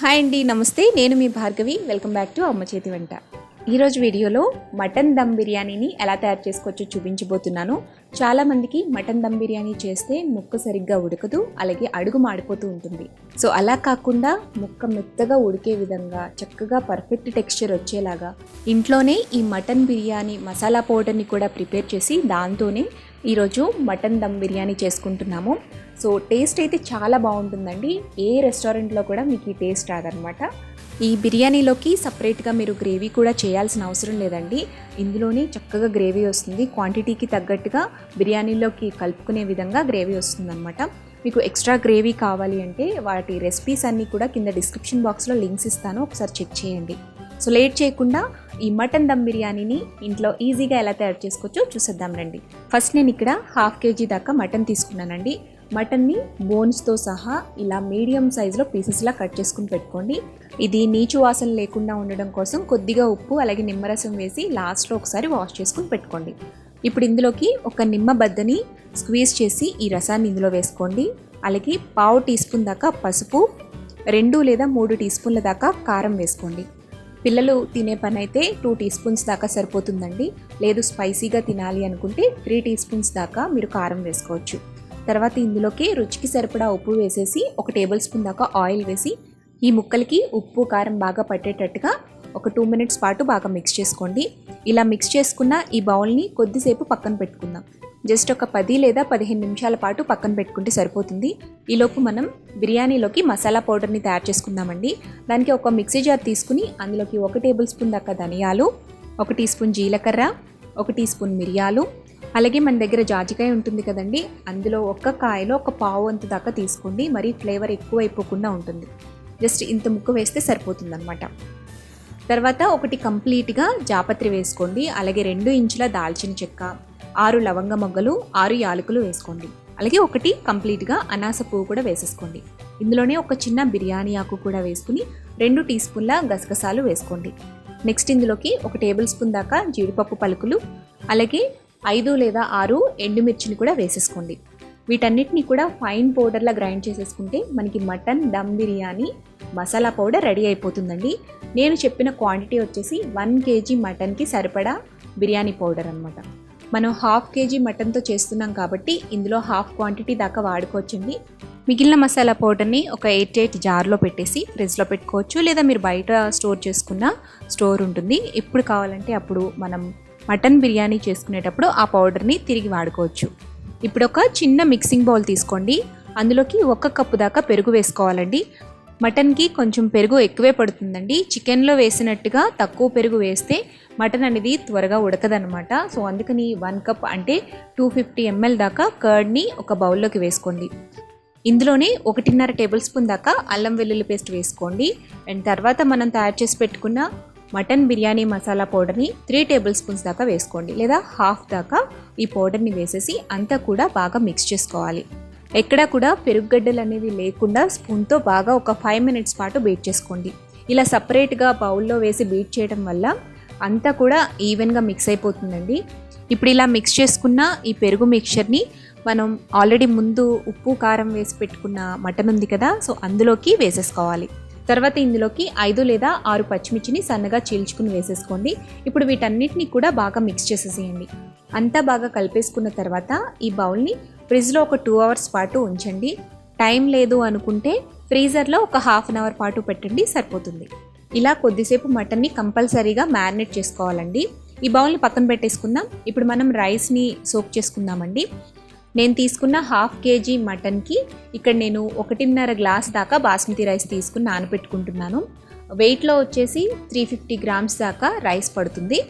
Hi అండి, నమస్తే. నేను మీ భార్గవి. వెల్కమ్ బ్యాక్ టు అమ్మ చేతి వంట. ఈరోజు వీడియోలో మటన్ దమ్ బిర్యానీని ఎలా తయారు చేసుకోవచ్చో చూపించబోతున్నాను. చాలామందికి మటన్ దమ్ బిర్యానీ చేస్తే ముక్క సరిగ్గా ఉడకదు, అలాగే అడుగు మాడిపోతూ ఉంటుంది. సో అలా కాకుండా ముక్క మెత్తగా ఉడికే విధంగా చక్కగా పర్ఫెక్ట్ టెక్స్చర్ వచ్చేలాగా ఇంట్లోనే ఈ మటన్ బిర్యానీ మసాలా పౌడర్ని కూడా ప్రిపేర్ చేసి దాంతోనే ఈరోజు మటన్ దమ్ బిర్యానీ చేసుకుంటున్నాము. సో టేస్ట్ అయితే చాలా బాగుంటుందండి. ఏ రెస్టారెంట్లో కూడా మీకు ఈ టేస్ట్ రాదనమాట. ఈ బిర్యానీలోకి సపరేట్గా మీరు గ్రేవీ కూడా చేయాల్సిన అవసరం లేదండి. ఇందులోనే చక్కగా గ్రేవీ వస్తుంది. క్వాంటిటీకి తగ్గట్టుగా బిర్యానీలోకి కలుపుకునే విధంగా గ్రేవీ వస్తుందన్నమాట. మీకు ఎక్స్ట్రా గ్రేవీ కావాలి అంటే వాటి రెసిపీస్ అన్నీ కూడా కింద డిస్క్రిప్షన్ బాక్స్లో లింక్స్ ఇస్తాను, ఒకసారి చెక్ చేయండి. సో లేట్ చేయకుండా ఈ మటన్ దమ్ బిర్యానీని ఇంట్లో ఈజీగా ఎలా తయారు చేసుకోవచ్చో చూసేద్దాం రండి. ఫస్ట్ నేను ఇక్కడ 1/2 kg దాకా మటన్ తీసుకున్నానండి. మటన్ని బోన్స్తో సహా ఇలా మీడియం సైజులో పీసెస్లా కట్ చేసుకుని పెట్టుకోండి. ఇది నీచు వాసన లేకుండా ఉండడం కోసం కొద్దిగా ఉప్పు అలాగే నిమ్మరసం వేసి లాస్ట్లో ఒకసారి వాష్ చేసుకుని పెట్టుకోండి. ఇప్పుడు ఇందులోకి ఒక నిమ్మ బద్దని స్క్వీజ్ చేసి ఈ రసాన్ని ఇందులో వేసుకోండి. అలాగే 1/2 టీ స్పూన్ దాకా పసుపు, 2 లేదా 3 టీ స్పూన్ల దాకా కారం వేసుకోండి. పిల్లలు తినే పని అయితే 2 టీ స్పూన్స్ దాకా సరిపోతుందండి. లేదు స్పైసీగా తినాలి అనుకుంటే 3 టీ స్పూన్స్ దాకా మీరు కారం వేసుకోవచ్చు. తర్వాత ఇందులోకి రుచికి సరిపడా ఉప్పు వేసేసి 1 టేబుల్ స్పూన్ దాకా ఆయిల్ వేసి ఈ ముక్కలకి ఉప్పు కారం బాగా పట్టేటట్టుగా ఒక 2 మినిట్స్ పాటు బాగా మిక్స్ చేసుకోండి. ఇలా మిక్స్ చేసుకున్న ఈ బౌల్ని కొద్దిసేపు పక్కన పెట్టుకుందాం. జస్ట్ ఒక 10 లేదా 15 నిమిషాల పాటు పక్కన పెట్టుకుంటే సరిపోతుంది. ఈలోపు మనం బిర్యానీలోకి మసాలా పౌడర్ని తయారు చేసుకుందామండి. దానికి ఒక మిక్సీ జార్ తీసుకుని అందులోకి 1 టేబుల్ స్పూన్ దాకా ధనియాలు, 1 టీ స్పూన్ జీలకర్ర, 1 టీ స్పూన్ మిరియాలు, అలాగే మన దగ్గర జాజికాయ ఉంటుంది కదండి, అందులో ఒక్క కాయలో 1/4 వంతు దాకా తీసుకోండి. మరీ ఫ్లేవర్ ఎక్కువ అయిపోకుండా ఉంటుంది. జస్ట్ ఇంత ముక్క వేస్తే సరిపోతుంది అనమాట. తర్వాత 1 కంప్లీట్గా జాపత్రి వేసుకోండి. అలాగే 2 ఇంచుల దాల్చిన చెక్క, 6 లవంగ మొగ్గలు, 6 యాలకులు వేసుకోండి. అలాగే 1 కంప్లీట్గా అనాస పువ్వు కూడా వేసేసుకోండి. ఇందులోనే ఒక చిన్న బిర్యానీ ఆకు కూడా వేసుకుని 2 టీ స్పూన్ల గసగసాలు వేసుకోండి. నెక్స్ట్ ఇందులోకి 1 టేబుల్ స్పూన్ దాకా జీడిపప్పు పలుకులు, అలాగే 5 లేదా 6 ఎండుమిర్చిని కూడా వేసేసుకోండి. వీటన్నిటిని కూడా ఫైన్ పౌడర్లా గ్రైండ్ చేసేసుకుంటే మనకి mutton dum biryani masala powder ready అయిపోతుందండి. నేను చెప్పిన క్వాంటిటీ వచ్చేసి 1 kg మటన్కి సరిపడా బిర్యానీ పౌడర్ అనమాట. మనం 1/2 kg మటన్తో చేస్తున్నాం కాబట్టి ఇందులో హాఫ్ క్వాంటిటీ దాకా వాడుకోవచ్చండి. మిగిలిన మసాలా పౌడర్ని ఒక 8 జార్లో పెట్టేసి ఫ్రిడ్జ్లో పెట్టుకోవచ్చు, లేదా మీరు బయట స్టోర్ చేసుకున్న స్టోర్ ఉంటుంది. ఎప్పుడు కావాలంటే అప్పుడు మనం మటన్ బిర్యానీ చేసుకునేటప్పుడు ఆ పౌడర్ని తిరిగి వాడుకోవచ్చు. ఇప్పుడు ఒక చిన్న మిక్సింగ్ బౌల్ తీసుకోండి. అందులోకి 1 కప్పు దాకా పెరుగు వేసుకోవాలండి. మటన్కి కొంచెం పెరుగు ఎక్కువే పడుతుందండి. చికెన్లో వేసినట్టుగా తక్కువ పెరుగు వేస్తే మటన్ అనేది త్వరగా ఉడకదనమాట. సో అందుకని 1 కప్ అంటే 250 ml దాకా కర్డ్ని ఒక బౌల్లోకి వేసుకోండి. ఇందులోనే 1.5 టేబుల్ స్పూన్ దాకా అల్లం వెల్లుల్లి పేస్ట్ వేసుకోండి. అండ్ తర్వాత మనం తయారు చేసి పెట్టుకున్న మటన్ బిర్యానీ మసాలా పౌడర్ని 3 టేబుల్ స్పూన్స్ దాకా వేసుకోండి, లేదా హాఫ్ దాకా ఈ పౌడర్ని వేసేసి అంతా కూడా బాగా మిక్స్ చేసుకోవాలి. ఎక్కడా కూడా పెరుగుగడ్డలు అనేవి లేకుండా స్పూన్తో బాగా ఒక 5 మినిట్స్ పాటు బీట్ చేసుకోండి. ఇలా సపరేట్గా బౌల్లో వేసి బీట్ చేయడం వల్ల అంతా కూడా ఈవెన్గా మిక్స్ అయిపోతుందండి. ఇప్పుడు ఇలా మిక్స్ చేసుకున్న ఈ పెరుగు మిక్చర్ని మనం ఆల్రెడీ ముందు ఉప్పు కారం వేసి పెట్టుకున్న మటన్ ఉంది కదా, సో అందులోకి వేసేసుకోవాలి. తర్వాత ఇందులోకి 5 లేదా 6 పచ్చిమిర్చిని సన్నగా చీల్చుకుని వేసేసుకోండి. ఇప్పుడు వీటన్నిటిని కూడా బాగా మిక్స్ చేసేసేయండి. అంతా బాగా కలిపేసుకున్న తర్వాత ఈ బౌల్ని ఫ్రిడ్జ్లో ఒక 2 అవర్స్ పాటు ఉంచండి. టైం లేదు అనుకుంటే ఫ్రీజర్లో ఒక 1/2 అవర్ పాటు పెట్టండి, సరిపోతుంది. ఇలా కొద్దిసేపు మటన్ని కంపల్సరీగా మ్యారినేట్ చేసుకోవాలండి. ఈ బౌల్ని పక్కన పెట్టేసుకుందాం. ఇప్పుడు మనం రైస్ని సోక్ చేసుకుందామండి. నేను తీసుకున్న 1/2 kg మటన్కి ఇక్కడ నేను 1.5 గ్లాస్ దాకా బాస్మతి రైస్ తీసుకుని నానబెట్టుకుంటున్నాను. వెయిట్లో వచ్చేసి 350 గ్రామ్స్ దాకా రైస్ పడుతుంది.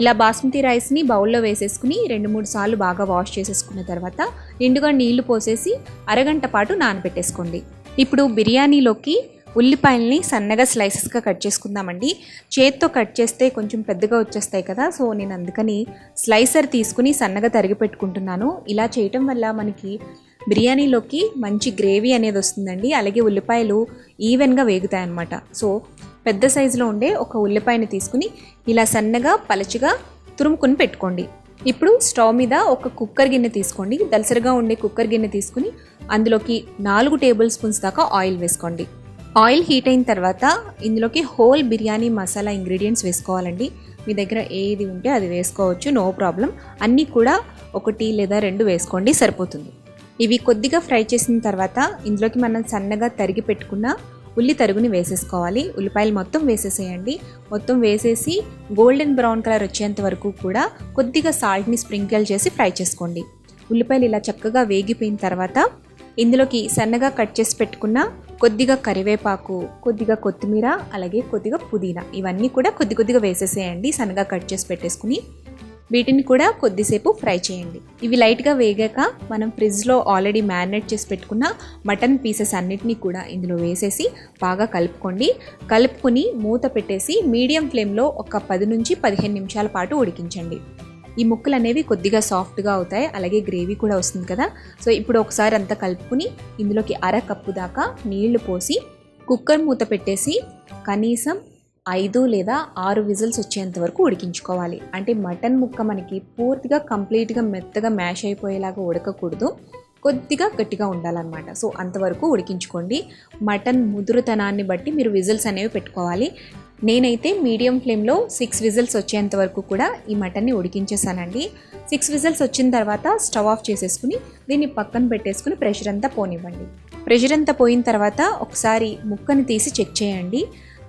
ఇలా బాస్మతి రైస్ని బౌల్లో వేసేసుకుని 2-3 సార్లు బాగా వాష్ చేసేసుకున్న తర్వాత నిండుగా నీళ్లు పోసేసి అరగంట పాటు నానబెట్టేసుకోండి. ఇప్పుడు బిర్యానీలోకి ఉల్లిపాయల్ని సన్నగా స్లైసెస్గా కట్ చేసుకుందామండి. చేత్తో కట్ చేస్తే కొంచెం పెద్దగా వచ్చేస్తాయి కదా, సో నేను అందుకని స్లైసర్ తీసుకుని సన్నగా తరిగి పెట్టుకుంటున్నాను. ఇలా చేయటం వల్ల మనకి బిర్యానీలోకి మంచి గ్రేవీ అనేది వస్తుందండి. అలాగే ఉల్లిపాయలు ఈవెన్గా వేగుతాయి అన్నమాట. సో పెద్ద సైజులో ఉండే ఒక ఉల్లిపాయని తీసుకుని ఇలా సన్నగా పలచగా తురుముకుని పెట్టుకోండి. ఇప్పుడు స్టవ్ మీద ఒక కుక్కర్ గిన్నె తీసుకోండి. దలసరిగా ఉండే కుక్కర్ గిన్నె తీసుకుని అందులోకి 4 టేబుల్ స్పూన్స్ దాకా ఆయిల్ వేసుకోండి. ఆయిల్ హీట్ అయిన తర్వాత ఇందులోకి హోల్ బిర్యానీ మసాలా ఇంగ్రీడియంట్స్ వేసుకోవాలండి. మీ దగ్గర ఏది ఉంటే అది వేసుకోవచ్చు, నో ప్రాబ్లం. అన్నీ కూడా 1 లేదా 2 వేసుకోండి, సరిపోతుంది. ఇవి కొద్దిగా ఫ్రై చేసిన తర్వాత ఇందులోకి మనం సన్నగా తరిగి పెట్టుకున్న ఉల్లి తరుగుని వేసేసుకోవాలి. ఉల్లిపాయలు మొత్తం వేసేసేయండి. మొత్తం వేసేసి గోల్డెన్ బ్రౌన్ కలర్ వచ్చేంత వరకు కూడా కొద్దిగా సాల్ట్ని స్ప్రింకిల్ చేసి ఫ్రై చేసుకోండి. ఉల్లిపాయలు ఇలా చక్కగా వేగిపోయిన తర్వాత ఇందులోకి సన్నగా కట్ చేసి పెట్టుకున్న కొద్దిగా కరివేపాకు, కొద్దిగా కొత్తిమీర, అలాగే కొద్దిగా పుదీనా, ఇవన్నీ కూడా కొద్దిగా వేసేసేయండి. సన్నగా కట్ చేసి పెట్టేసుకుని వీటిని కూడా కొద్దిసేపు ఫ్రై చేయండి. ఇవి లైట్గా వేగాక మనం ఫ్రిడ్జ్లో ఆల్రెడీ మ్యారినేట్ చేసి పెట్టుకున్న మటన్ పీసెస్ అన్నిటినీ కూడా ఇందులో వేసేసి బాగా కలుపుకొని మూత పెట్టేసి మీడియం ఫ్లేమ్లో ఒక 10 నుంచి 15 నిమిషాల పాటు ఉడికించండి. ఈ ముక్కలు అనేవి కొద్దిగా సాఫ్ట్గా అవుతాయి, అలాగే గ్రేవీ కూడా వస్తుంది కదా. సో ఇప్పుడు ఒకసారి అంతా కలుపుకుని ఇందులోకి 1/2 కప్పు దాకా నీళ్లు పోసి కుక్కర్ మూత పెట్టేసి కనీసం 5 లేదా 6 విజిల్స్ వచ్చేంత వరకు ఉడికించుకోవాలి. అంటే మటన్ ముక్క మనకి పూర్తిగా కంప్లీట్గా మెత్తగా మ్యాష్ అయిపోయేలాగా ఉడకకూడదు, కొద్దిగా గట్టిగా ఉండాలన్నమాట. సో అంతవరకు ఉడికించుకోండి. మటన్ ముదురుతనాన్ని బట్టి మీరు విజిల్స్ అనేవి పెట్టుకోవాలి. నేనైతే మీడియం ఫ్లేమ్లో 6 విజిల్స్ వచ్చేంత వరకు కూడా ఈ మటన్ని ఉడికించేసానండి. 6 విజిల్స్ వచ్చిన తర్వాత స్టవ్ ఆఫ్ చేసేసుకుని దీన్ని పక్కన పెట్టేసుకుని ప్రెషర్ అంతా పోనివ్వండి. ప్రెషర్ అంతా పోయిన తర్వాత ఒకసారి ముక్కని తీసి చెక్ చేయండి.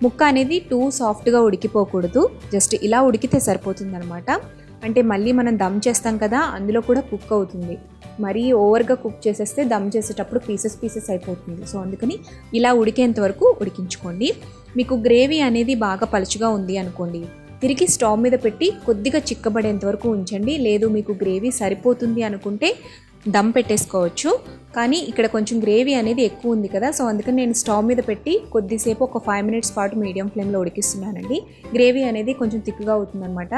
ముక్క అనేది టూ సాఫ్ట్గా ఉడికిపోకూడదు, జస్ట్ ఇలా ఉడికితే సరిపోతుందనమాట. అంటే మళ్ళీ మనం దమ్ చేస్తాం కదా, అందులో కూడా కుక్ అవుతుంది. మరీ ఓవర్గా కుక్ చేసేస్తే దమ్ చేసేటప్పుడు పీసెస్ అయిపోతుంది. సో అందుకని ఇలా ఉడికేంత వరకు ఉడికించుకోండి. మీకు గ్రేవీ అనేది బాగా పలుచగా ఉంది అనుకోండి, తిరిగి స్టవ్ మీద పెట్టి కొద్దిగా చిక్కబడేంత వరకు ఉంచండి. లేదు మీకు గ్రేవీ సరిపోతుంది అనుకుంటే దమ్ పెట్టేసుకోవచ్చు. కానీ ఇక్కడ కొంచెం గ్రేవీ అనేది ఎక్కువ ఉంది కదా, సో అందుకని నేను స్టవ్ మీద పెట్టి కొద్దిసేపు ఒక 5 మినిట్స్ పాటు మీడియం ఫ్లేమ్లో ఉడికిస్తున్నానండి. గ్రేవీ అనేది కొంచెం థిక్గా అవుతుందన్నమాట.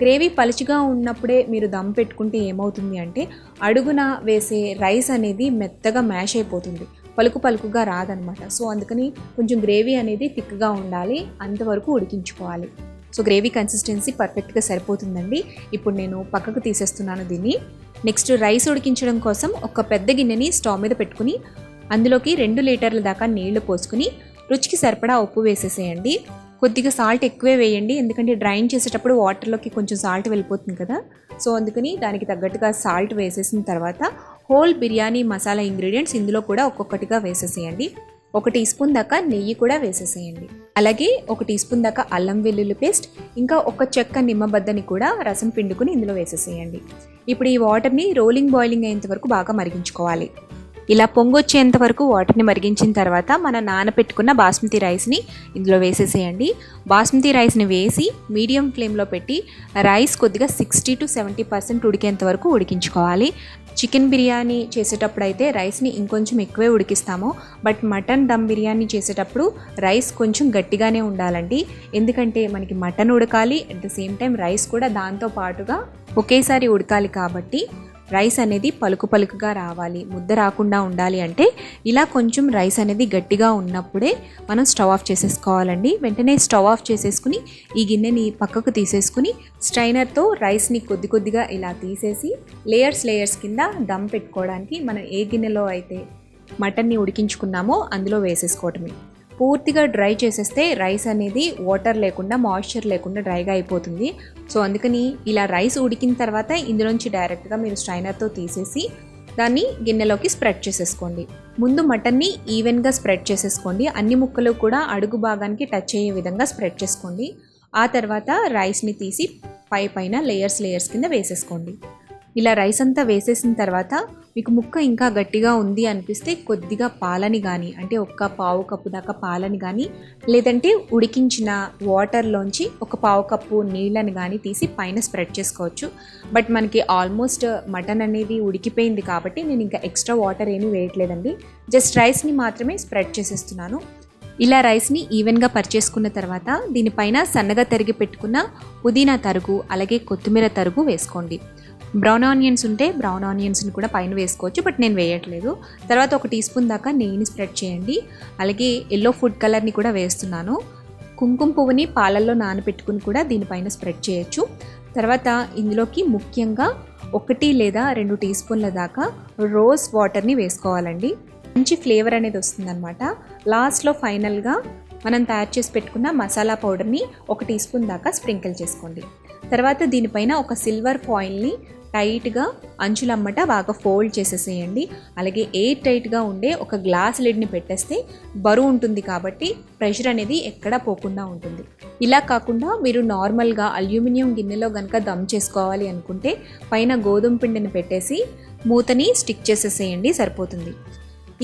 గ్రేవీ పలుచగా ఉన్నప్పుడే మీరు దమ్ పెట్టుకుంటే ఏమవుతుంది అంటే అడుగున వేసే రైస్ అనేది మెత్తగా మ్యాష్ అయిపోతుంది, పలుకుగా రాదనమాట. సో అందుకని కొంచెం గ్రేవీ అనేది థిక్గా ఉండాలి, అంతవరకు ఉడికించుకోవాలి. సో గ్రేవీ కన్సిస్టెన్సీ పర్ఫెక్ట్గా సరిపోతుందండి. ఇప్పుడు నేను పక్కకు తీసేస్తున్నాను దీన్ని. నెక్స్ట్ రైస్ ఉడికించడం కోసం ఒక పెద్ద గిన్నెని స్టవ్ మీద పెట్టుకుని అందులోకి 2 లీటర్ల దాకా నీళ్లు పోసుకుని రుచికి సరిపడా ఉప్పు వేసేసేయండి. కొద్దిగా సాల్ట్ ఎక్కువే వేయండి, ఎందుకంటే డ్రైన్ చేసేటప్పుడు వాటర్లోకి కొంచెం సాల్ట్ వెళ్ళిపోతుంది కదా. సో అందుకని దానికి తగ్గట్టుగా సాల్ట్ వేసేసిన తర్వాత హోల్ బిర్యానీ మసాలా ఇంగ్రీడియంట్స్ ఇందులో కూడా ఒక్కొక్కటిగా వేసేసేయండి. 1 టీ స్పూన్ దాకా నెయ్యి కూడా వేసేసేయండి. అలాగే 1 టీ స్పూన్ దాకా అల్లం వెల్లుల్లి పేస్ట్, ఇంకా ఒక చెక్క నిమ్మబద్దని కూడా రసం పిండుకుని ఇందులో వేసేసేయండి. ఇప్పుడు ఈ వాటర్ని బాయిలింగ్ అయ్యేంత వరకు బాగా మరిగించుకోవాలి. ఇలా పొంగొచ్చేంత వరకు వాటర్ని మరిగించిన తర్వాత మన నానబెట్టుకున్న బాస్మతి రైస్ని ఇందులో వేసేసేయండి. బాస్మతి రైస్ని వేసి మీడియం ఫ్లేమ్లో పెట్టి రైస్ కొద్దిగా 60 to 70% ఉడికేంత వరకు ఉడికించుకోవాలి. చికెన్ బిర్యానీ చేసేటప్పుడు అయితే రైస్ని ఇంకొంచెం ఎక్కువే ఉడికిస్తాము, బట్ మటన్ దమ్ బిర్యానీ చేసేటప్పుడు రైస్ కొంచెం గట్టిగానే ఉండాలండి. ఎందుకంటే మనకి మటన్ ఉడకాలి, at the same time rice కూడా దాంతో పాటుగా ఒకేసారి ఉడకాలి. కాబట్టి రైస్ అనేది పలుకుగా రావాలి, ముద్ద రాకుండా ఉండాలి అంటే ఇలా కొంచెం రైస్ అనేది గట్టిగా ఉన్నప్పుడే మనం స్టవ్ ఆఫ్ చేసేసుకోవాలండి. వెంటనే స్టవ్ ఆఫ్ చేసేసుకుని ఈ గిన్నెని పక్కకు తీసేసుకుని స్ట్రైనర్తో రైస్ని కొద్దిగా ఇలా తీసేసి లేయర్స్ కింద దమ్ పెట్టుకోవడానికి మనం ఏ గిన్నెలో అయితే మటన్ని ఉడికించుకున్నామో అందులో వేసేసుకోవటమే. పూర్తిగా డ్రై చేసేస్తే రైస్ అనేది వాటర్ లేకుండా, మాయిశ్చర్ లేకుండా డ్రైగా అయిపోతుంది. సో అందుకని ఇలా రైస్ ఉడికిన తర్వాత ఇందులోంచి డైరెక్ట్గా మీరు స్ట్రైనర్తో తీసేసి దాన్ని గిన్నెలోకి స్ప్రెడ్ చేసేసుకోండి. ముందు మటన్ని ఈవెన్గా స్ప్రెడ్ చేసేసుకోండి, అన్ని ముక్కలు కూడా అడుగు భాగానికి టచ్ అయ్యే విధంగా స్ప్రెడ్ చేసుకోండి. ఆ తర్వాత రైస్ని తీసి పైన లేయర్స్ కింద వేసేసుకోండి. ఇలా రైస్ అంతా వేసేసిన తర్వాత మీకు ముక్క ఇంకా గట్టిగా ఉంది అనిపిస్తే కొద్దిగా పాలని కానీ, అంటే ఒక పావు కప్పు దాకా పాలని కానీ, లేదంటే ఉడికించిన వాటర్లోంచి ఒక పావు కప్పు నీళ్ళని కానీ తీసి పైన స్ప్రెడ్ చేసుకోవచ్చు. బట్ మనకి ఆల్మోస్ట్ మటన్ అనేది ఉడికిపోయింది కాబట్టి నేను ఇంకా ఎక్స్ట్రా వాటర్ ఏమీ వేయట్లేదండి, జస్ట్ రైస్ని మాత్రమే స్ప్రెడ్ చేసేస్తున్నాను. ఇలా రైస్ని ఈవెన్గా పరిచేసుకున్న తర్వాత దీనిపైన సన్నగా తరిగి పెట్టుకున్న పుదీనా తరుగు, అలాగే కొత్తిమీర తరుగు వేసుకోండి. బ్రౌన్ ఆనియన్స్ ఉంటే బ్రౌన్ ఆనియన్స్ని కూడా పైన వేసుకోవచ్చు, బట్ నేను వేయట్లేదు. తర్వాత 1 టీ స్పూన్ దాకా నెయ్యిని స్ప్రెడ్ చేయండి. అలాగే ఎల్లో ఫుడ్ కలర్ని కూడా వేస్తున్నాను. కుంకుమ పువ్వుని పాలల్లో నానబెట్టుకుని కూడా దీనిపైన స్ప్రెడ్ చేయొచ్చు. తర్వాత ఇందులోకి ముఖ్యంగా 1 లేదా 2 టీ స్పూన్ల దాకా రోజ్ వాటర్ని వేసుకోవాలండి. మంచి ఫ్లేవర్ అనేది వస్తుందన్నమాట. లాస్ట్లో ఫైనల్గా మనం తయారు చేసి పెట్టుకున్న మసాలా పౌడర్ని 1 టీ స్పూన్ దాకా స్ప్రింకిల్ చేసుకోండి. తర్వాత దీనిపైన ఒక సిల్వర్ ఫాయిల్ని టైట్గా అంచులమ్మట బాగా ఫోల్డ్ చేసేసేయండి. అలాగే టైట్గా ఉండే ఒక గ్లాస్ లిడ్ని పెట్టేస్తే బరువు ఉంటుంది కాబట్టి ప్రెషర్ అనేది ఎక్కడా పోకుండా ఉంటుంది. ఇలా కాకుండా మీరు నార్మల్గా అల్యూమినియం గిన్నెలో కనుక దమ్ చేసుకోవాలి అనుకుంటే పైన గోధుమ పిండిని పెట్టేసి మూతని స్టిక్ చేసేసేయండి, సరిపోతుంది.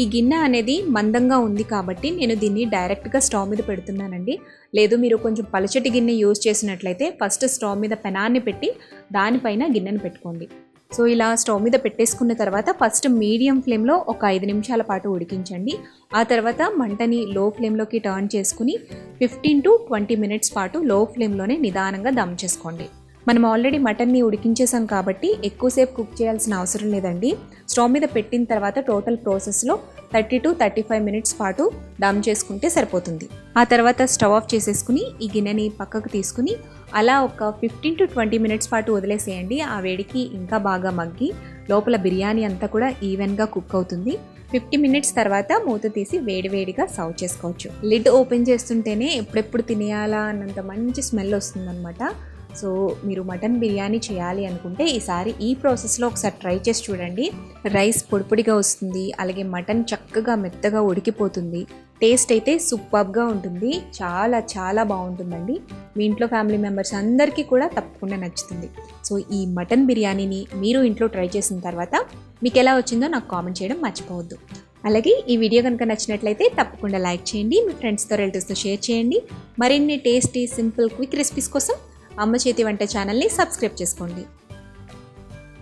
ఈ గిన్నె అనేది మందంగా ఉంది కాబట్టి నేను దీన్ని డైరెక్ట్గా స్టవ్ మీద పెడుతున్నానండి. లేదు మీరు కొంచెం పలచటి గిన్నె యూజ్ చేసినట్లయితే ఫస్ట్ స్టవ్ మీద పెనాన్ని పెట్టి దానిపైన గిన్నెను పెట్టుకోండి. సో ఇలా స్టవ్ మీద పెట్టేసుకున్న తర్వాత ఫస్ట్ మీడియం ఫ్లేమ్లో ఒక 5 నిమిషాల పాటు ఉడికించండి. ఆ తర్వాత మంటని లో ఫ్లేమ్లోకి టర్న్ చేసుకుని 15 to 20 మినిట్స్ పాటు లో ఫ్లేమ్లోనే నిదానంగా దమ్ చేసుకోండి. మనం ఆల్రెడీ మటన్ని ఉడికించేసాం కాబట్టి ఎక్కువసేపు కుక్ చేయాల్సిన అవసరం లేదండి. స్టవ్ మీద పెట్టిన తర్వాత టోటల్ ప్రాసెస్లో 30 to 35 మినిట్స్ పాటు దమ్ చేసుకుంటే సరిపోతుంది. ఆ తర్వాత స్టవ్ ఆఫ్ చేసేసుకుని ఈ గిన్నెని పక్కకు తీసుకుని అలా ఒక 15 to 20 మినిట్స్ పాటు వదిలేసేయండి. ఆ వేడికి ఇంకా బాగా మగ్గి లోపల బిర్యానీ అంతా కూడా ఈవెన్గా కుక్ అవుతుంది. 50 మినిట్స్ తర్వాత మూత తీసి వేడివేడిగా సర్వ్ చేసుకోవచ్చు. లిడ్ ఓపెన్ చేస్తుంటేనే ఎప్పుడెప్పుడు తినేయాలా అన్నంత మంచి స్మెల్ వస్తుందన్నమాట. సో మీరు మటన్ బిర్యానీ చేయాలి అనుకుంటే ఈసారి ఈ ప్రాసెస్లో ఒకసారి ట్రై చేసి చూడండి. రైస్ పొడిపొడిగా వస్తుంది, అలాగే మటన్ చక్కగా మెత్తగా ఉడికిపోతుంది. టేస్ట్ అయితే సూపర్గా ఉంటుంది, చాలా చాలా బాగుంటుందండి. మీ ఇంట్లో ఫ్యామిలీ మెంబర్స్ అందరికీ కూడా తప్పకుండా నచ్చుతుంది. సో ఈ మటన్ బిర్యానీని మీరు ఇంట్లో ట్రై చేసిన తర్వాత మీకు ఎలా వచ్చిందో నాకు కామెంట్ చేయడం మర్చిపోవద్దు. అలాగే ఈ వీడియో కనుక నచ్చినట్లయితే తప్పకుండా లైక్ చేయండి, మీ ఫ్రెండ్స్తో రిలేటివ్స్తో షేర్ చేయండి. మరిన్ని టేస్టీ సింపుల్ క్విక్ రెసిపీస్ కోసం అమ్మ చేతి వంట ఛానల్ని సబ్స్క్రైబ్ చేసుకోండి.